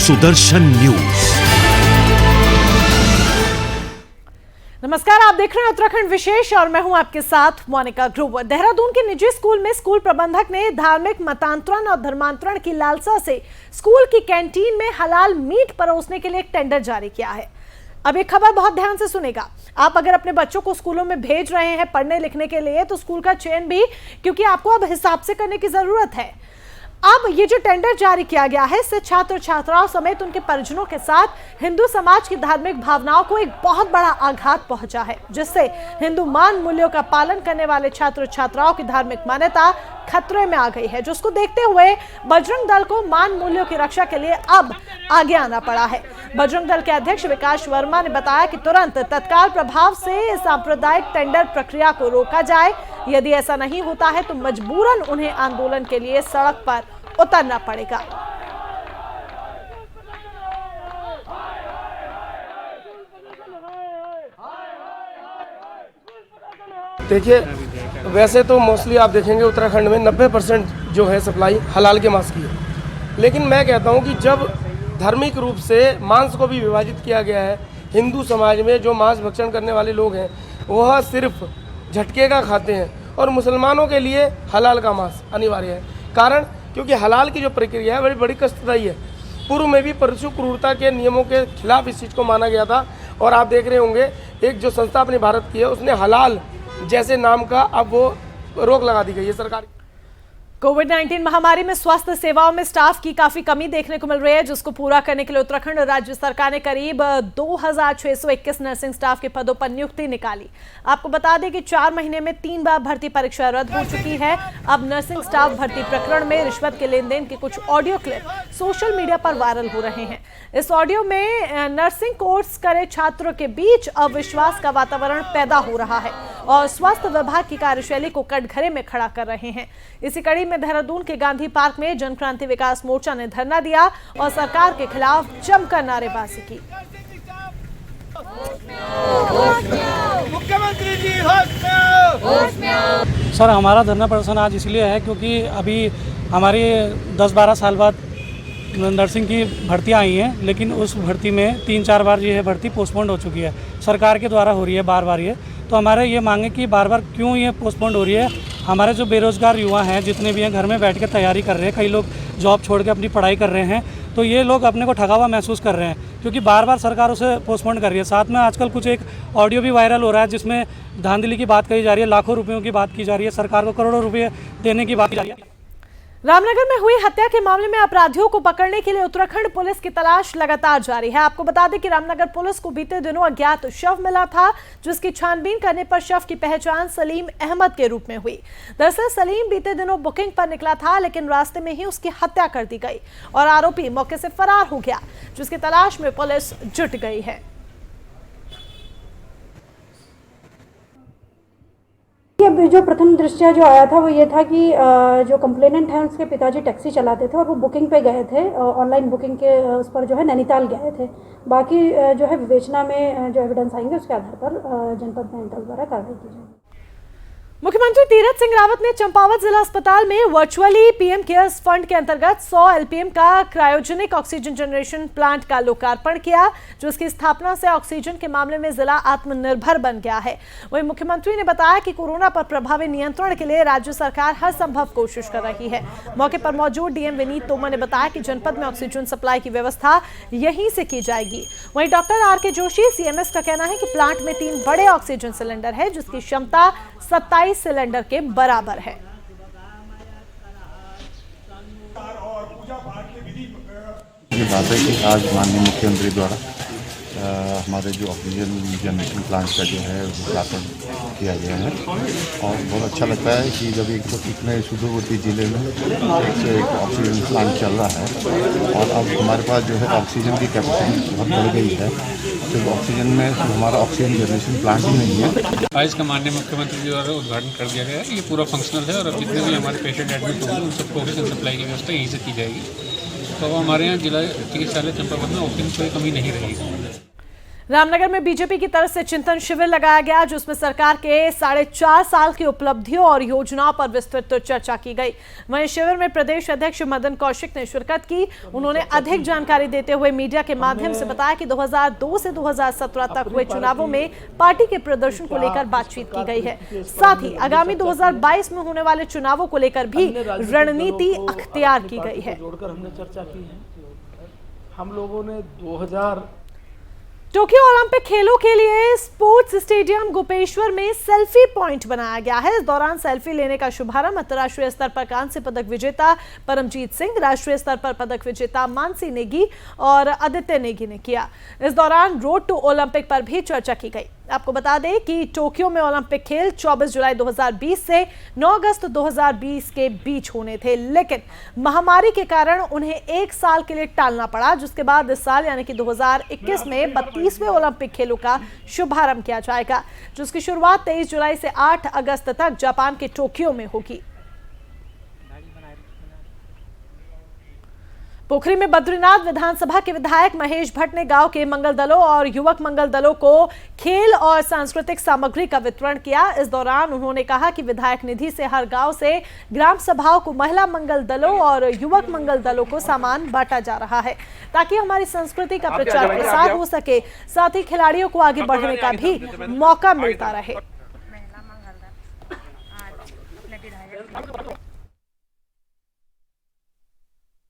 Sudarshan news. नमस्कार, आप देख रहे हैं उत्तराखंड विशेष और मैं हूं आपके साथ मोनिका ग्रोवर। देहरादून के निजी स्कूल में स्कूल प्रबंधक ने धार्मिक मतांतरण और धर्मांतरण की लालसा से स्कूल की कैंटीन में हलाल मीट परोसने के लिए एक टेंडर जारी किया है। अब एक खबर बहुत ध्यान से सुनेगा। आप अगर अपने बच्चों को स्कूलों में भेज रहे हैं पढ़ने लिखने के लिए तो स्कूल का चयन भी क्योंकि आपको अब हिसाब से करने की जरूरत है। अब ये जो टेंडर जारी किया गया है इससे छात्र छात्राओं समेत उनके परिजनों के साथ हिंदू समाज की धार्मिक भावनाओं को एक बहुत बड़ा आघात पहुंचा है, जिससे हिंदू मान मूल्यों का पालन करने वाले छात्र छात्राओं की धार्मिक मान्यता खतरे में आ गई है, जिसको देखते हुए बजरंग दल को मान मूल्यों की रक्षा के लिए अब आगे आना पड़ा है। बजरंग दल के अध्यक्ष विकास वर्मा ने बताया कि तुरंत तत्काल प्रभाव से सांप्रदायिक टेंडर प्रक्रिया को रोका जाए। यदि ऐसा नहीं होता है तो मजबूरन उन्हें आंदोलन के लिए सड़क पर उतरना पड़ेगा। देखिए, वैसे तो मोस्टली आप देखेंगे उत्तराखंड में 90% जो है सप्लाई हलाल के मांस की है, लेकिन मैं कहता हूं कि जब धार्मिक रूप से मांस को भी विभाजित किया गया है, हिंदू समाज में जो मांस भक्षण करने वाले लोग हैं वह सिर्फ झटके का खाते हैं और मुसलमानों के लिए हलाल का मांस अनिवार्य है। कारण क्योंकि हलाल की जो प्रक्रिया है बड़ी कष्टदायी है। पूर्व में भी परशु क्रूरता के नियमों के खिलाफ इस चीज़ को माना गया था और आप देख रहे होंगे एक जो संस्था अपने भारत की है उसने हलाल जैसे नाम का अब वो रोक लगा दी गई है सरकार। कोविड-19 महामारी में स्वास्थ्य सेवाओं में स्टाफ की काफी कमी देखने को मिल रही है, जिसको पूरा करने के लिए उत्तराखंड और राज्य सरकार ने करीब 2621 नर्सिंग स्टाफ के पदों पर नियुक्ति निकाली। आपको बता दें कि 4 महीने में 3 बार भर्ती परीक्षा रद्द हो चुकी है। अब नर्सिंग स्टाफ भर्ती प्रकरण में रिश्वत के लेन देन के कुछ ऑडियो क्लिप सोशल मीडिया पर वायरल हो रहे हैं। इस ऑडियो में नर्सिंग कोर्स करे छात्रों के बीच अविश्वास का वातावरण पैदा हो रहा है और स्वास्थ्य विभाग की कार्यशैली को कटघरे में खड़ा कर रहे हैं। इसी कड़ी में देहरादून के गांधी पार्क में जनक्रांति विकास मोर्चा ने धरना दिया और सरकार के खिलाफ जमकर नारेबाजी की। मुख्यमंत्री जी होश में। सर, हमारा धरना प्रदर्शन आज इसलिए है क्योंकि अभी हमारी 10-12 साल बाद नर्सिंग की भर्तियाँ आई हैं, लेकिन उस भर्ती में 3-4 बार ये भर्ती पोस्टपोन्ड हो चुकी है। सरकार के द्वारा हो रही है बार बार ये। तो हमारे ये मांगे कि बार बार क्यों ये पोस्टपोन्ड हो रही है। हमारे जो बेरोज़गार युवा हैं जितने भी हैं घर में बैठ के तैयारी कर रहे हैं, कई लोग जॉब छोड़ के अपनी पढ़ाई कर रहे हैं, तो ये लोग अपने को ठगा हुआ महसूस कर रहे हैं क्योंकि बार बार सरकार उसे पोस्टपोन्ड कर रही है। साथ में आजकल कुछ एक ऑडियो भी वायरल हो रहा है जिसमें धांधली की बात कही जा रही है, लाखों रुपयों की बात की जा रही है, सरकार को करोड़ों रुपये देने की बात की जा रही है। रामनगर में हुई हत्या के मामले में अपराधियों को पकड़ने के लिए उत्तराखंड पुलिस की तलाश लगातार जारी है। आपको बता दें कि रामनगर पुलिस को बीते दिनों अज्ञात शव मिला था, जिसकी छानबीन करने पर शव की पहचान सलीम अहमद के रूप में हुई। दरअसल सलीम बीते दिनों बुकिंग पर निकला था, लेकिन रास्ते में ही उसकी हत्या कर दी गई और आरोपी मौके से फरार हो गया, जिसकी तलाश में पुलिस जुट गई है। जो प्रथम दृष्टया जो आया था वो ये था कि जो कंप्लेनेंट है उसके पिताजी टैक्सी चलाते थे और वो बुकिंग पे गए थे, ऑनलाइन बुकिंग के उस पर जो है नैनीताल गए थे। बाकी जो है विवेचना में जो एविडेंस आएंगे उसके आधार पर जनपद नैनीताल द्वारा कार्रवाई की जाएगी। मुख्यमंत्री तीरथ सिंह रावत ने चंपावत जिला अस्पताल में वर्चुअली पीएम केयर्स फंड के अंतर्गत 100 एलपीएम का क्रायोजेनिक ऑक्सीजन जनरेशन प्लांट का लोकार्पण किया, जिसकी स्थापना से ऑक्सीजन के मामले में जिला आत्मनिर्भर बन गया है। वहीं मुख्यमंत्री ने बताया कि कोरोना पर प्रभावी नियंत्रण के लिए राज्य सरकार हर संभव कोशिश कर रही है। मौके पर मौजूद डीएम विनीत तोमर ने बताया कि जनपद में ऑक्सीजन सप्लाई की व्यवस्था यहीं से की जाएगी। वहीं डॉक्टर आर के जोशी सीएमएस का कहना है कि प्लांट में 3 बड़े ऑक्सीजन सिलेंडर है, जिसकी क्षमता 27 सिलेंडर के बराबर है। ये बात है कि आज माननीय मुख्यमंत्री द्वारा हमारे जो ऑक्सीजन जनरेशन प्लांट का जो है उद्घाटन किया गया है और बहुत अच्छा लगता है कि जब एक तो इतने सुदूरवर्ती जिले में एक ऑक्सीजन प्लांट चल रहा है और अब हमारे पास जो है ऑक्सीजन की कैपेसिटी बहुत बढ़ गई है। सिर्फ ऑक्सीजन में हमारा ऑक्सीजन जनरेशन प्लांट ही नहीं है। आज का माननीय मुख्यमंत्री जी द्वारा उद्घाटन कर दिया गया है। ये पूरा फंक्शनल है और अब जितने भी हमारे पेशेंट एडमिट होंगे उन सबको ऑक्सीजन सप्लाई की व्यवस्था यहीं से की जाएगी। तो हमारे यहाँ जिला चिकित्सालय चंपावत में ऑक्सीजन की कोई कमी नहीं रहेगी। रामनगर में बीजेपी की तरफ से चिंतन शिविर लगाया गया, जिसमें सरकार के 4.5 साल की उपलब्धियों और योजनाओं पर विस्तृत चर्चा की गई। वहीं शिविर में प्रदेश अध्यक्ष मदन कौशिक ने शिरकत की। उन्होंने अधिक जानकारी देते हुए मीडिया के माध्यम से बताया कि 2002 से 2017 तक हुए चुनावों में पार्टी के प्रदर्शन को लेकर बातचीत की गई है। साथ ही आगामी 2022 में होने वाले चुनावों को लेकर भी रणनीति अख्तियार की गई है। हमने चर्चा की है। हम लोगों ने 2000 टोक्यो ओलंपिक खेलों के लिए स्पोर्ट्स स्टेडियम गोपेश्वर में सेल्फी पॉइंट बनाया गया है। इस दौरान सेल्फी लेने का शुभारंभ अंतर्राष्ट्रीय स्तर पर कांस्य पदक विजेता परमजीत सिंह, राष्ट्रीय स्तर पर पदक विजेता मानसी नेगी और आदित्य नेगी ने किया। इस दौरान रोड टू ओलंपिक पर भी चर्चा की गई। आपको बता दें कि टोक्यो में ओलंपिक खेल 24 जुलाई 2020 से 9 अगस्त 2020 के बीच होने थे, लेकिन महामारी के कारण उन्हें 1 साल के लिए टालना पड़ा, जिसके बाद इस साल यानी कि 2021 में 32वें ओलंपिक खेलों का शुभारंभ किया जाएगा, जिसकी शुरुआत 23 जुलाई से 8 अगस्त तक जापान के टोक्यो में होगी। पोखरी में बद्रीनाथ विधानसभा के विधायक महेश भट्ट ने गांव के मंगल दलों और युवक मंगल दलों को खेल और सांस्कृतिक सामग्री का वितरण किया। इस दौरान उन्होंने कहा कि विधायक निधि से हर गांव से ग्राम सभाओं को महिला मंगल दलों और युवक मंगल दलों को सामान बांटा जा रहा है, ताकि हमारी संस्कृति का प्रचार प्रसार हो सके, साथ ही खिलाड़ियों को आगे बढ़ने का भी मौका मिलता रहे।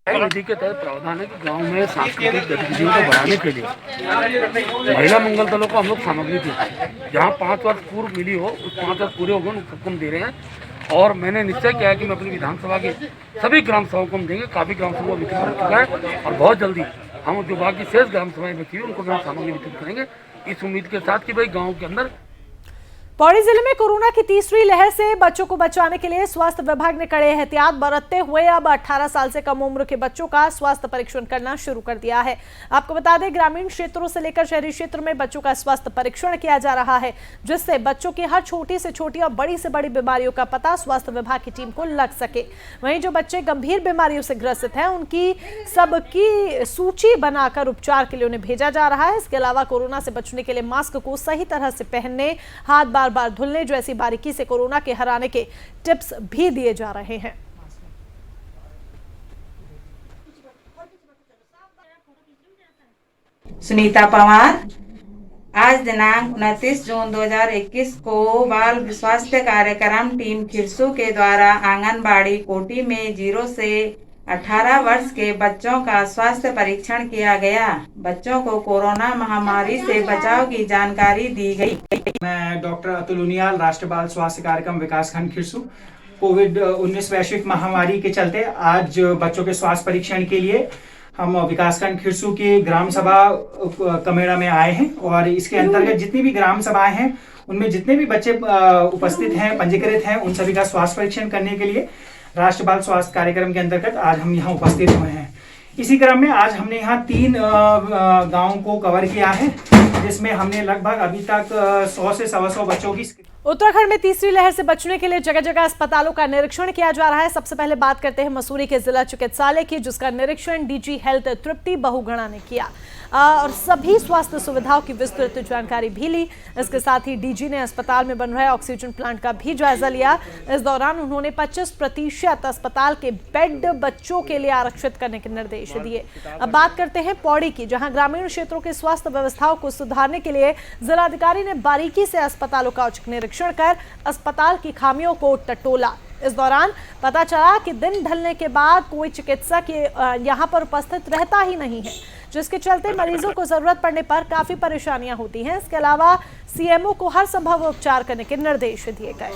निधि के तहत प्रावधान है कि गांव में सांस्कृतिक गतिविधियों को बढ़ाने के लिए महिला मंगल दलों को हम लोग सामग्री देते हैं। जहां 5 वर्ष पूर्व मिली हो, उस 5 वर्ष पूरे हो गए उनको कम दे रहे हैं। और मैंने निश्चय किया है कि मैं अपनी विधानसभा के सभी ग्राम सभाओं को हम देंगे। काफ़ी ग्राम सभा वितरित हो चुका है और बहुत जल्दी हम जो बाकी शेष ग्राम सभाएं बची हुई उनको भी हम सामग्री वितरित करेंगे, इस उम्मीद के साथ कि भाई गाँव के अंदर। पौड़ी जिले में कोरोना की तीसरी लहर से बच्चों को बचाने के लिए स्वास्थ्य विभाग ने कड़े एहतियात बरतते हुए अब 18 साल से कम उम्र के बच्चों का स्वास्थ्य परीक्षण करना शुरू कर दिया है। आपको बता दें, ग्रामीण क्षेत्रों से लेकर शहरी क्षेत्र में बच्चों का स्वास्थ्य परीक्षण किया जा रहा है, जिससे बच्चों की हर छोटी से छोटी और बड़ी से बड़ी बीमारियों का पता स्वास्थ्य विभाग की टीम को लग सके। वहीं जो बच्चे गंभीर बीमारियों से ग्रसित हैं, उनकी सबकी सूची बनाकर उपचार के लिए उन्हें भेजा जा रहा है। इसके अलावा कोरोना से बचने के लिए मास्क को सही तरह से पहनने, हाथ बार धुलने जैसी बारीकी से कोरोना के हराने के टिप्स भी दिए जा रहे हैं। सुनीता पवार आज दिनांक 29 जून 2021 को बाल स्वास्थ्य कार्यक्रम टीम खिरसू के द्वारा आंगनबाड़ी कोटी में 0 से 18 वर्ष के बच्चों का स्वास्थ्य परीक्षण किया गया। बच्चों को कोरोना महामारी से बचाव की जानकारी दी गई। मैं डॉक्टर अतुल उनियाल, राष्ट्रीय बाल स्वास्थ्य कार्यक्रम विकासखंड खिरसू। कोविड-19 वैश्विक महामारी के चलते आज बच्चों के स्वास्थ्य परीक्षण के लिए हम विकासखंड खिरसू की ग्राम सभा कमेड़ा में आए हैं और इसके अंतर्गत जितनी भी ग्राम सभाएं हैं उनमें जितने भी बच्चे उपस्थित हैं, पंजीकृत हैं, उन सभी का स्वास्थ्य परीक्षण करने के लिए राष्ट्रीय बाल स्वास्थ्य कार्यक्रम के अंतर्गत आज हम यहाँ उपस्थित हुए हैं। इसी क्रम में आज हमने यहाँ 3 गाँवों को कवर किया है, जिसमें हमने लगभग अभी तक 100 से 125 बच्चों की। उत्तराखंड में तीसरी लहर से बचने के लिए जगह जगह अस्पतालों का निरीक्षण किया जा रहा है। सबसे पहले बात करते हैं मसूरी के जिला चिकित्सालय की, जिसका निरीक्षण डीजी हेल्थ तृप्ति बहुगुणा ने किया और सभी स्वास्थ्य सुविधाओं की विस्तृत जानकारी भी ली। इसके साथ ही डीजी ने अस्पताल में बन रहे ऑक्सीजन प्लांट का भी जायजा लिया। इस दौरान उन्होंने 25% अस्पताल के बेड बच्चों के लिए आरक्षित करने के निर्देश दिए। अब बात करते हैं पौड़ी की, जहां ग्रामीण क्षेत्रों की स्वास्थ्य व्यवस्थाओं को सुधारने के लिए जिलाधिकारी ने बारीकी से अस्पतालों का औचक निरीक्षण कर अस्पताल की खामियों को टटोला। इस दौरान पता चला कि दिन ढलने के बाद कोई चिकित्सक यहां पर उपस्थित रहता ही नहीं है, जिसके चलते मरीजों को जरूरत पड़ने पर काफी परेशानियां होती हैं। इसके अलावा सीएमओ को हर संभव उपचार करने के निर्देश दिए गए।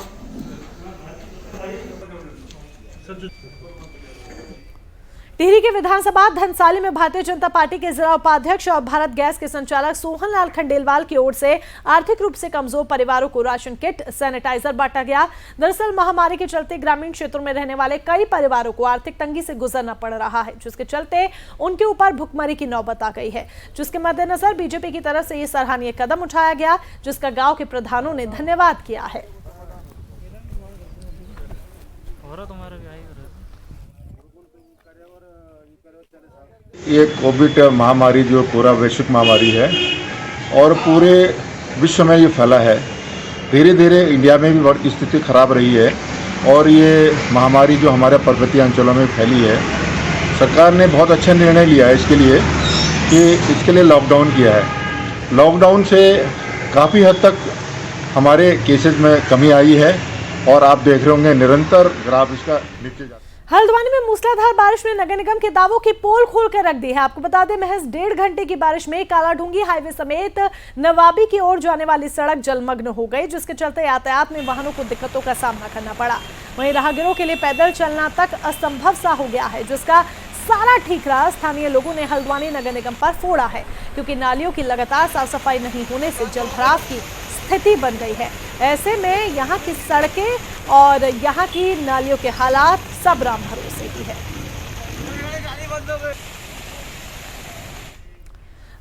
टिहरी के विधानसभा धनसाली में भारतीय जनता पार्टी के जिला उपाध्यक्ष और भारत गैस के संचालक सोहन लाल खंडेलवाल की ओर से आर्थिक रूप से कमजोर परिवारों को राशन किट, सैनिटाइजर बांटा गया। दरअसल महामारी के चलते ग्रामीण क्षेत्रों में रहने वाले कई परिवारों को आर्थिक तंगी से गुजरना पड़ रहा है, जिसके चलते उनके ऊपर भुखमरी की नौबत आ गई है, जिसके मद्देनजर बीजेपी की तरफ से ये सराहनीय कदम उठाया गया, जिसका गाँव के प्रधानों ने धन्यवाद किया है। ये कोविड महामारी जो पूरा वैश्विक महामारी है, और पूरे विश्व में ये फैला है। धीरे धीरे इंडिया में भी स्थिति खराब रही है और ये महामारी जो हमारे पर्वतीय अंचलों में फैली है, सरकार ने बहुत अच्छा निर्णय लिया है इसके लिए कि इसके लिए लॉकडाउन किया है। लॉकडाउन से काफ़ी हद तक हमारे केसेस में कमी आई है और आप देख रहे होंगे निरंतर ग्राफ इसका नीचे जा। हल्द्वानी में मूसलाधार बारिश ने नगर निगम के दावों की पोल खोल कर रख दी है। आपको बता दें, महज 1.5 घंटे की बारिश में कालाढूंगी हाईवे समेत नवाबी की ओर जाने वाली सड़क जलमग्न हो गई, जिसके चलते यातायात में वाहनों को दिक्कतों का सामना करना पड़ा। वहीं राहगीरों के लिए पैदल चलना तक असंभव सा हो गया है, जिसका सारा ठीकरा स्थानीय लोगों ने हल्द्वानी नगर निगम पर फोड़ा है, क्योंकि नालियों की लगातार साफ सफाई नहीं होने से जलभराव की स्थिति बन गई है। ऐसे में यहाँ की सड़कें और यहाँ की नालियों के हालात सब राम भरोसे की है।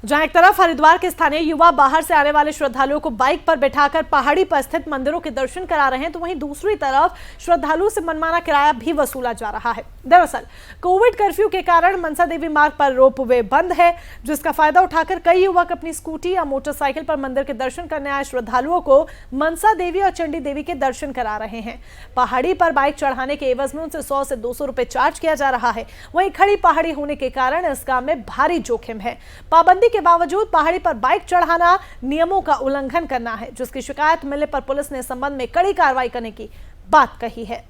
जहां एक तरफ हरिद्वार के स्थानीय युवा बाहर से आने वाले श्रद्धालुओं को बाइक पर बैठाकर पहाड़ी पर स्थित मंदिरों के दर्शन करा रहे हैं, तो वहीं दूसरी तरफ श्रद्धालुओं से मनमाना किराया भी वसूला जा रहा है। दरअसल कोविड कर्फ्यू के कारण मनसा देवी मार्ग पर रोपवे बंद है, जिसका फायदा उठाकर कई युवक अपनी स्कूटी या मोटरसाइकिल पर मंदिर के दर्शन करने आए श्रद्धालुओं को मनसा देवी और चंडी देवी के दर्शन करा रहे हैं। पहाड़ी पर बाइक चढ़ाने के एवज में उनसे 100 से 200 रुपए चार्ज किया जा रहा है। वहीं खड़ी पहाड़ी होने के कारण इस काम में भारी जोखिम है। पाबंदी के बावजूद पहाड़ी पर बाइक चढ़ाना नियमों का उल्लंघन करना है, जिसकी शिकायत मिलने पर पुलिस ने इस संबंध में कड़ी कार्रवाई करने की बात कही है।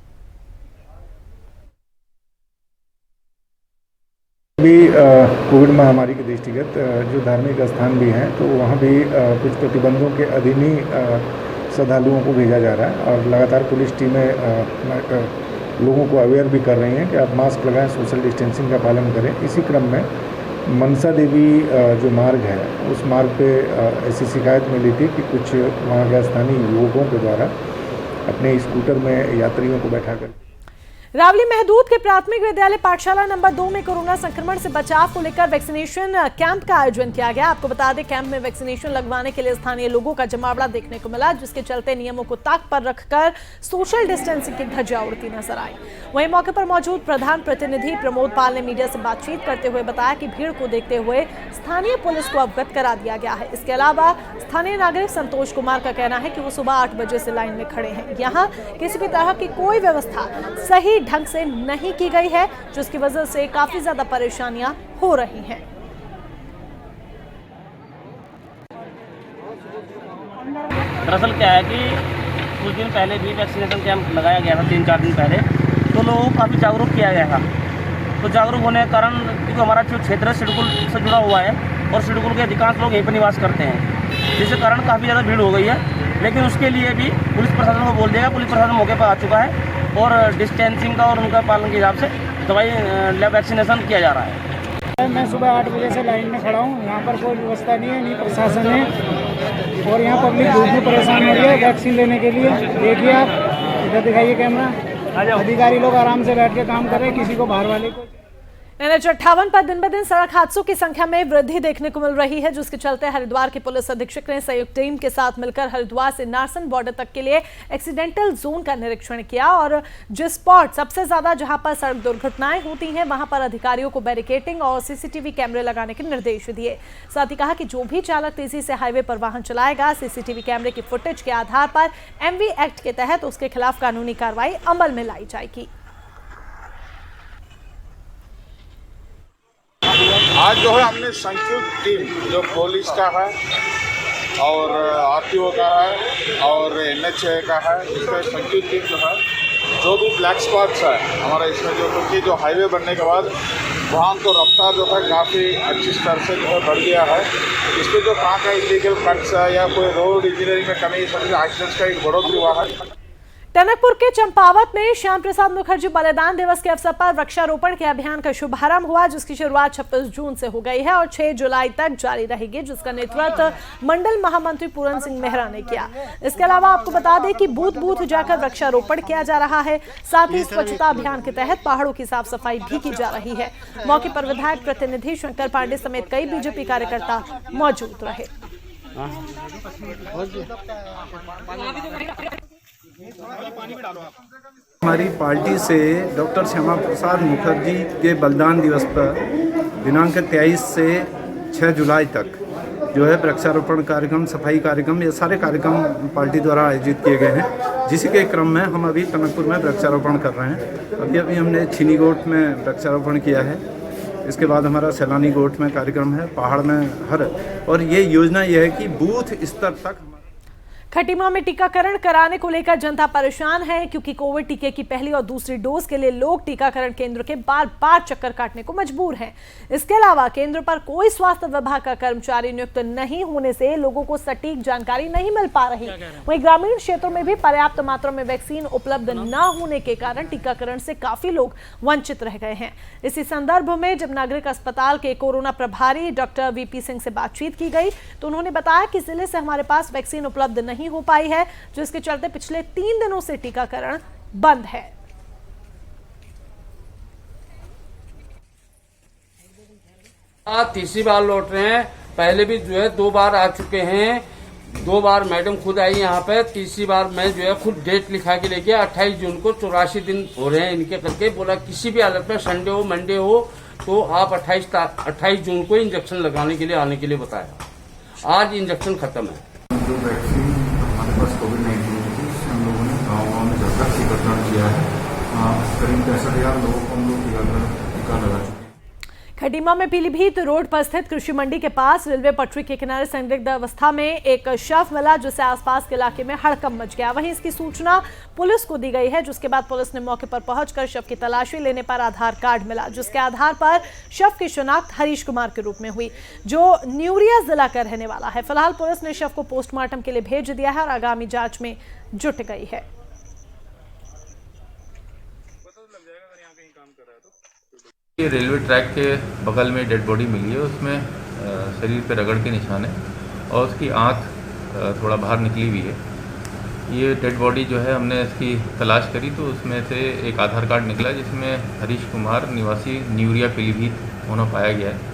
अभी कोविड महामारी के दृष्टिगत जो धार्मिक स्थान भी हैं, तो वहाँ भी कुछ प्रतिबंधों के अधीन ही श्रद्धालुओं को भेजा जा रहा है और लगातार पुलिस टीमें लोगों को अवेयर भी कर रही हैं कि आप मास्क लगाएं, सोशल डिस्टेंसिंग का पालन करें। इसी क्रम में मनसा देवी जो मार्ग है, उस मार्ग पे ऐसी शिकायत मिली थी कि कुछ वहाँ के स्थानीय युवकों के द्वारा अपने स्कूटर में यात्रियों को बैठाकर। रावली महदूद के प्राथमिक विद्यालय पाठशाला नंबर 2 में कोरोना संक्रमण से बचाव को लेकर वैक्सीनेशन कैंप का आयोजन किया गया। आपको बता दें, कैंप में वैक्सीनेशन लगवाने के लिए स्थानीय लोगों का जमावड़ा देखने को मिला, जिसके चलते नियमों को ताक पर रखकर सोशल डिस्टेंसिंग की धज्जियां उड़ती नजर आई। वहीं मौके पर मौजूद प्रधान प्रतिनिधि प्रमोद पाल ने मीडिया से बातचीत करते हुए बताया कि भीड़ को देखते हुए स्थानीय पुलिस को अवगत करा दिया गया है। इसके अलावा स्थानीय नागरिक संतोष कुमार का कहना है कि वो सुबह 8 बजे से लाइन में खड़े हैं। यहाँ किसी भी तरह की कोई व्यवस्था सही ढंग से नहीं की गई है, जिसकी वजह से काफी ज्यादा परेशानियां हो रही हैं। दरअसल क्या है कि कुछ दिन पहले भी वैक्सीनेशन कैंप लगाया गया था, 3-4 दिन पहले, तो लोगों को काफ़ी जागरूक किया गया था। तो जागरूक होने के कारण, क्योंकि हमारा जो क्षेत्र शेड्यूल से जुड़ा हुआ है और शेड्यूल के अधिकांश लोग यहीं पर निवास करते हैं, जिसके कारण काफ़ी ज़्यादा भीड़ हो गई है। लेकिन उसके लिए भी पुलिस प्रशासन को बोल दिया, पुलिस प्रशासन मौके पर आ चुका है और डिस्टेंसिंग का और उनका पालन के हिसाब से दवाई वैक्सीनेशन किया जा रहा है। मैं सुबह 8 बजे से लाइन में खड़ा हूँ। यहाँ पर कोई व्यवस्था नहीं है, नहीं प्रशासन है और यहाँ पब्लिक धूप में परेशान हो रही है वैक्सीन लेने के लिए। देखिए आप, इधर दिखाइए कैमरा, अधिकारी लोग आराम से बैठ के काम कर रहे हैं, किसी को बाहर वाले को। NH 58 पर दिन ब दिन सड़क हादसों की संख्या में वृद्धि देखने को मिल रही है, जिसके चलते हरिद्वार के पुलिस अधीक्षक ने संयुक्त टीम के साथ मिलकर हरिद्वार से नारसन बॉर्डर तक के लिए एक्सीडेंटल जोन का निरीक्षण किया और जिस स्पॉट सबसे ज्यादा जहां पर सड़क दुर्घटनाएं होती हैं, वहां पर अधिकारियों को बैरिकेडिंग और CCTV कैमरे लगाने के निर्देश दिए। साथ ही कहा कि जो भी चालक तेजी से हाईवे पर वाहन चलाएगा, CCTV कैमरे की फुटेज के आधार पर MV एक्ट के तहत उसके खिलाफ कानूनी कार्रवाई अमल में लाई जाएगी। आज जो है हमने संयुक्त टीम जो पुलिस का है और RTO का है और NHA का है, इसका संयुक्त टीम जो है, जो भी ब्लैक स्पॉट्स है हमारा इसमें, जो क्योंकि जो हाईवे बनने के बाद वाहन तो रफ्तार जो है काफ़ी अच्छी स्तर से जो है बढ़ गया है। इसमें जो कहाँ का इलीगल कट्स है या कोई रोड इंजीनियरिंग में कमी, सब एक्सीडेंट्स का एक बढ़ोतरी हुआ है। टनकपुर के चंपावत में श्याम प्रसाद मुखर्जी बलिदान दिवस के अवसर पर वृक्षारोपण के अभियान का शुभारंभ हुआ, जिसकी शुरुआत 26 जून से हो गई है और 6 जुलाई तक जारी रहेगी, जिसका नेतृत्व मंडल महामंत्री पूरन सिंह मेहरा ने किया। इसके अलावा आपको बता दें कि बूथ बूथ जाकर वृक्षारोपण किया जा रहा है। साथ ही स्वच्छता अभियान के तहत पहाड़ों की साफ सफाई भी की जा रही है। मौके पर विधायक प्रतिनिधि शंकर पांडे समेत कई बीजेपी कार्यकर्ता मौजूद रहे। हमारी पार्टी से डॉक्टर श्यामा प्रसाद मुखर्जी के बलिदान दिवस पर दिनांक 23 से 6 जुलाई तक जो है वृक्षारोपण कार्यक्रम, सफाई कार्यक्रम, ये सारे कार्यक्रम पार्टी द्वारा आयोजित किए गए हैं, जिसी के क्रम में हम अभी टनकपुर में वृक्षारोपण कर रहे हैं। अभी हमने छीनी गोट में वृक्षारोपण किया है, इसके बाद हमारा सैलानी गोट में कार्यक्रम है, पहाड़ में हर, और ये योजना ये है कि बूथ स्तर तक। खटीमा में टीकाकरण कराने को लेकर जनता परेशान है, क्योंकि कोविड टीके की पहली और दूसरी डोज के लिए लोग टीकाकरण केंद्र के बार बार चक्कर काटने को मजबूर हैं। इसके अलावा केंद्र पर कोई स्वास्थ्य विभाग का कर्मचारी नियुक्त नहीं होने से लोगों को सटीक जानकारी नहीं मिल पा रही। वहीं ग्रामीण क्षेत्रों में भी पर्याप्त मात्रा में वैक्सीन उपलब्ध न होने के कारण टीकाकरण से काफी लोग वंचित रह गए हैं। इसी संदर्भ में जब नागरिक अस्पताल के कोरोना प्रभारी डॉक्टर वीपी सिंह से बातचीत की गई तो उन्होंने बताया कि जिले से हमारे पास वैक्सीन उपलब्ध नहीं हो पाई है, जिसके चलते पिछले 3 दिनों से टीकाकरण बंद है। तीसरी बार लौट रहे हैं, पहले भी जो है 2 बार आ चुके हैं, 2 बार मैडम खुद आई यहाँ पे, तीसरी बार मैं जो है खुद डेट लिखा के ले गया 28 जून को। 84 दिन हो रहे हैं इनके करके, बोला किसी भी हालत में संडे हो मंडे हो तो आप 28 जून को इंजेक्शन लगाने के लिए आने के लिए बताया। आज इंजेक्शन खत्म है। जो वैक्सीन हमारे पास कोविड-19 की, उससे हम लोगों ने गाँव में जाकर टीकाकरण किया है। करीब 65,000 लोगों को हम लोग टीका लगा चुके हैं। खटीमा में पीलीभीत रोड पर स्थित कृषि मंडी के पास रेलवे पटरी के किनारे संदिग्ध अवस्था में एक शव मिला, जिससे आसपास के इलाके में हड़कंप मच गया। वहीं इसकी सूचना पुलिस को दी गई है, जिसके बाद पुलिस ने मौके पर पहुंचकर शव की तलाशी लेने पर आधार कार्ड मिला, जिसके आधार पर शव की शिनाख्त हरीश कुमार के रूप में हुई, जो न्यूरिया जिला का रहने वाला है। फिलहाल पुलिस ने शव को पोस्टमार्टम के लिए भेज दिया है और आगामी जांच में जुट गई है। ये रेलवे ट्रैक के बगल में डेड बॉडी मिली है, उसमें शरीर पे रगड़ के निशान है और उसकी आंख थोड़ा बाहर निकली हुई है। ये डेड बॉडी जो है हमने इसकी तलाश करी तो उसमें से एक आधार कार्ड निकला, जिसमें हरीश कुमार निवासी न्यूरिया पीलीभीत होना पाया गया है।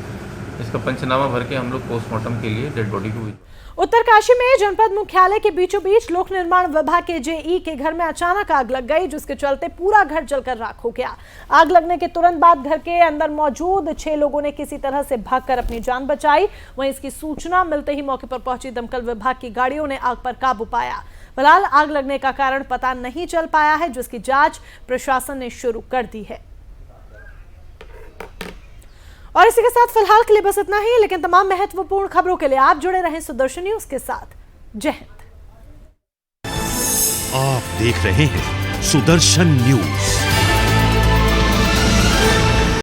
इसका पंचनामा भर के हम लोग पोस्टमार्टम के लिए डेड बॉडी को। उत्तरकाशी में जनपद मुख्यालय के बीचों बीच लोक निर्माण विभाग के जेई के घर में अचानक आग लग गई, जिसके चलते पूरा घर जलकर राख हो गया। आग लगने के तुरंत बाद घर के अंदर मौजूद 6 लोगों ने किसी तरह से भागकर अपनी जान बचाई। वहीं इसकी सूचना मिलते ही मौके पर पहुंची दमकल विभाग की गाड़ियों ने आग पर काबू पाया। फिलहाल आग लगने का कारण पता नहीं चल पाया है, जिसकी जांच प्रशासन ने शुरू कर दी है। और इसी के साथ फिलहाल के लिए बस इतना ही, लेकिन तमाम महत्वपूर्ण खबरों के लिए आप जुड़े रहें सुदर्शन न्यूज के साथ। जय हिंद। आप देख रहे हैं सुदर्शन न्यूज।